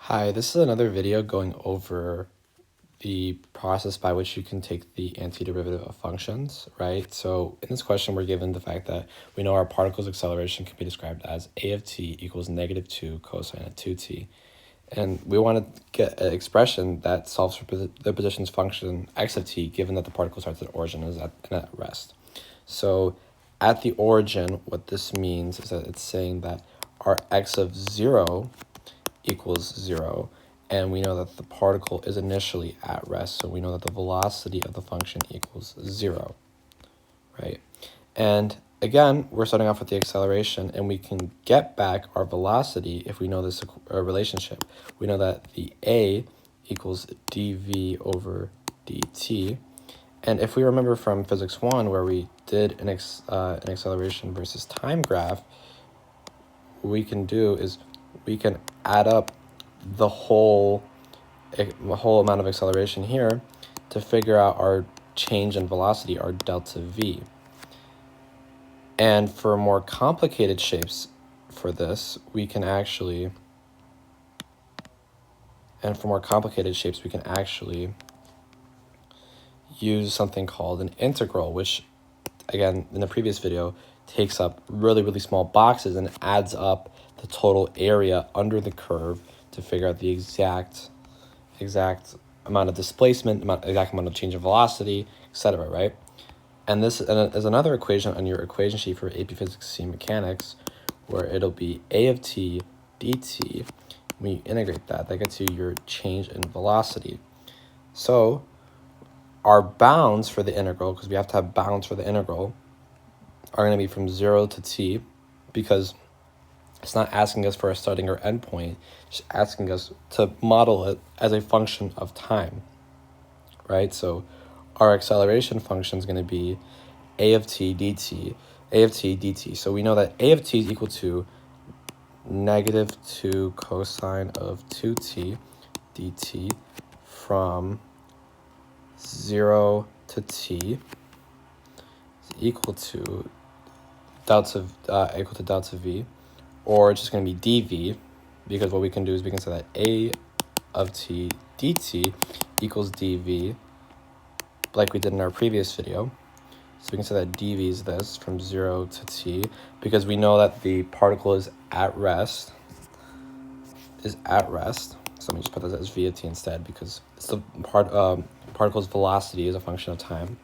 Hi, this is another video going over the process by which you can take the antiderivative of functions, right? So in this question, we're given the fact that we know our particle's acceleration can be described as a of t equals -2 cosine of 2t. And we want to get an expression that solves for the position's function x of t, given that the particle starts at origin and is at rest. So at the origin, what this means is that it's saying that our x of 0 equals 0, and we know that the particle is initially at rest, so we know that the velocity of the function equals 0, right? And again, we're starting off with the acceleration, and we can get back our velocity if we know this relationship. We know that the a equals dv over dt, and if we remember from physics 1, where we did an acceleration versus time graph, what we can do is we can add up the whole amount of acceleration here to figure out our change in velocity, our delta v. And for more complicated shapes for this, we can actually use something called an integral, which, again, in the previous video, takes up really small boxes and adds up the total area under the curve to figure out the exact amount of displacement, exact amount of change of velocity, etc., right? And this is another equation on your equation sheet for AP Physics C Mechanics, where it'll be a of t dt. When you integrate that gets you your change in velocity. So our bounds for the integral, because we have to have bounds for the integral, are going to be from 0 to t, because it's not asking us for a starting or end point, it's asking us to model it as a function of time, right? So our acceleration function is going to be a of t dt. So we know that a of t is equal to -2 cosine of 2t dt from 0 to t is equal to delta v, or it's just going to be dv, because what we can do is we can say that a of t dt equals dv, like we did in our previous video. So we can say that dv is this, from 0 to t, because we know that the particle is at rest. So let me just put that as v of t instead, because it's the particle's velocity is a function of time.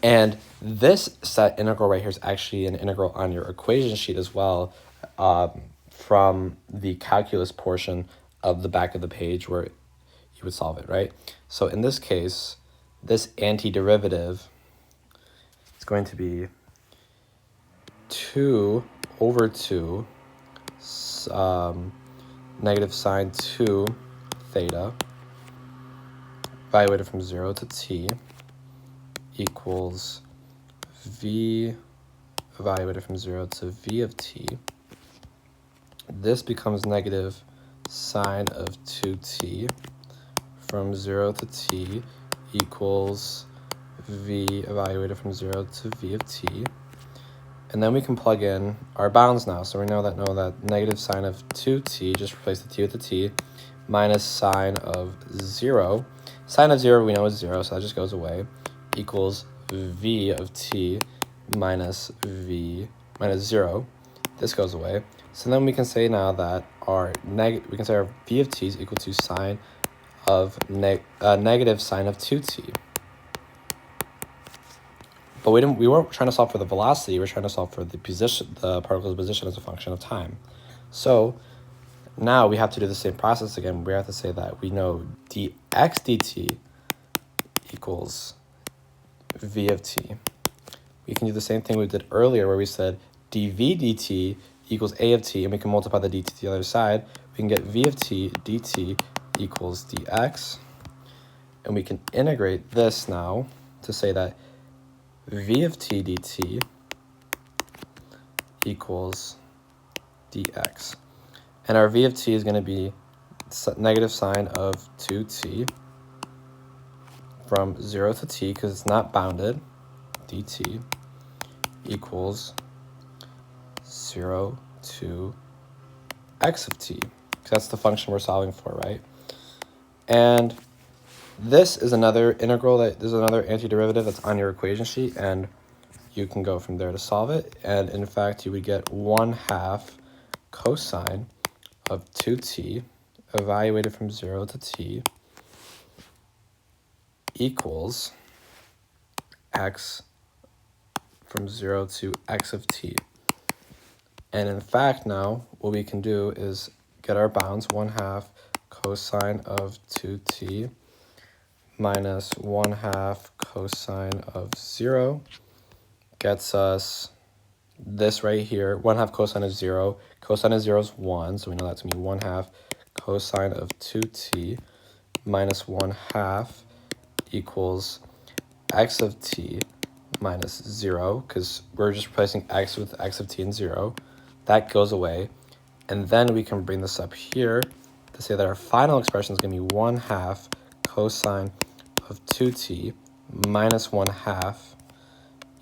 And this set integral right here is actually an integral on your equation sheet as well, from the calculus portion of the back of the page where you would solve it, right? So in this case, this antiderivative is going to be 2 over 2 negative sine 2 theta evaluated from 0 to t equals v evaluated from 0 to v of t. This becomes negative sine of 2t from 0 to t equals v evaluated from 0 to v of t. And then we can plug in our bounds now. So we know that negative sine of 2t, just replace the t with the t, minus sine of 0. Sine of 0 we know is 0, so that just goes away, equals v of t minus 0. This goes away. So then we can say now that our v of t is equal to sine of negative sine of 2t. But we weren't trying to solve for the velocity, we're trying to solve for the particle's position as a function of time. So now we have to do the same process again. We have to say that we know dx dt equals v of t. We can do the same thing we did earlier, where we said dv dt equals a of t, and we can multiply the dt to the other side. We can get v of t dt equals dx, and we can integrate this now to say that v of t dt equals dx. And our v of t is going to be negative sine of 2t from 0 to t, because it's not bounded, dt equals 0 to x of t. because that's the function we're solving for, right? And this is another integral there's another antiderivative that's on your equation sheet, and you can go from there to solve it. And in fact, you would get 1/2 cosine of 2t evaluated from 0 to t equals x from 0 to x of t. And in fact, now what we can do is get our bounds. 1/2 cosine of 2t minus 1/2 cosine of 0 gets us this right here. 1/2 cosine of 0. Cosine of 0 is 1, so we know that's going to be 1/2 cosine of 2t minus 1/2 equals x of t minus 0, because we're just replacing x with x of t and 0. That goes away. And then we can bring this up here to say that our final expression is going to be 1/2 cosine of 2t minus 1/2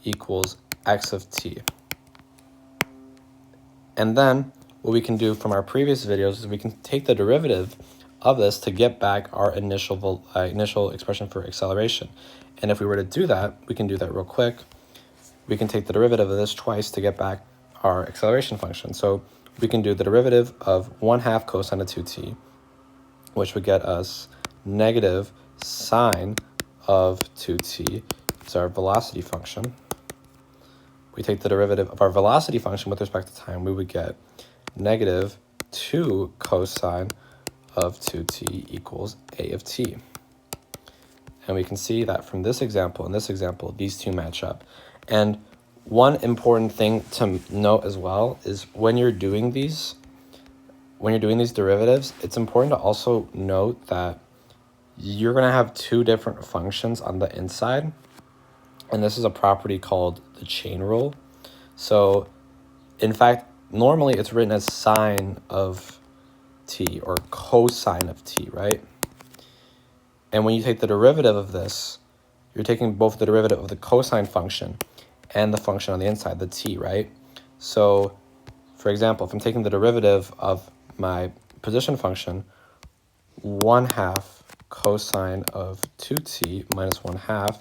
equals x of t. And then what we can do from our previous videos is we can take the derivative of this to get back our initial expression for acceleration. And if we were to do that, we can do that real quick. We can take the derivative of this twice to get back our acceleration function. So we can do the derivative of 1/2 cosine of 2t, which would get us negative sine of 2t. It's our velocity function. We take the derivative of our velocity function with respect to time, we would get negative 2 cosine of 2t equals a of t. And we can see that from this example and this example, these two match up. And one important thing to note as well is when you're doing these derivatives, it's important to also note that you're going to have two different functions on the inside. And this is a property called the chain rule. So in fact, normally it's written as sine of t or cosine of t, right? And when you take the derivative of this, you're taking both the derivative of the cosine function and the function on the inside, the t, right? So for example, if I'm taking the derivative of my position function, 1/2 cosine of 2t minus 1/2,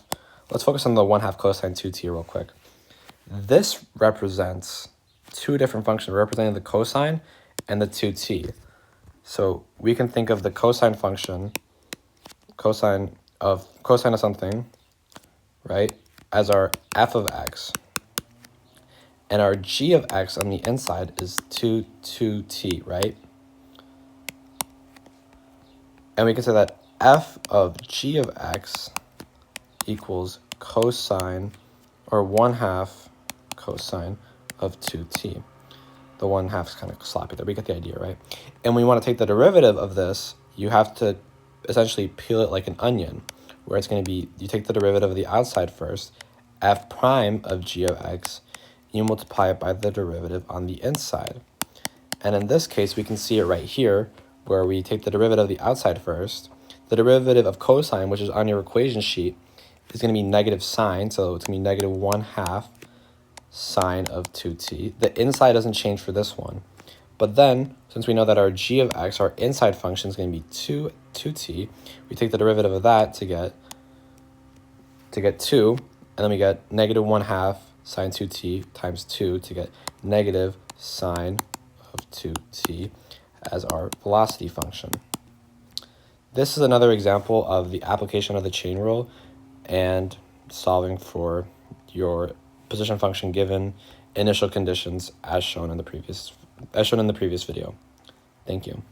let's focus on the 1/2 cosine 2t real quick. This represents two different functions representing the cosine and the 2t. So we can think of the cosine function, cosine of something, right, as our f of x. And our g of x on the inside is 2t, right? And we can say that f of g of x equals cosine, or 1/2 cosine of 2t. The 1/2 is kind of sloppy there, but you get the idea, right? And when you want to take the derivative of this, you have to essentially peel it like an onion, where it's going to be, you take the derivative of the outside first, f prime of g of x, you multiply it by the derivative on the inside. And in this case, we can see it right here, where we take the derivative of the outside first. The derivative of cosine, which is on your equation sheet, is going to be negative sine, so it's going to be negative 1/2 sine of 2t. The inside doesn't change for this one. But then, since we know that our g of x, our inside function, is going to be 2t, we take the derivative of that to get 2, and then we get negative 1/2 sine 2t times 2 to get negative sine of 2t as our velocity function. This is another example of the application of the chain rule and solving for your position function given initial conditions as shown in the previous video. Thank you.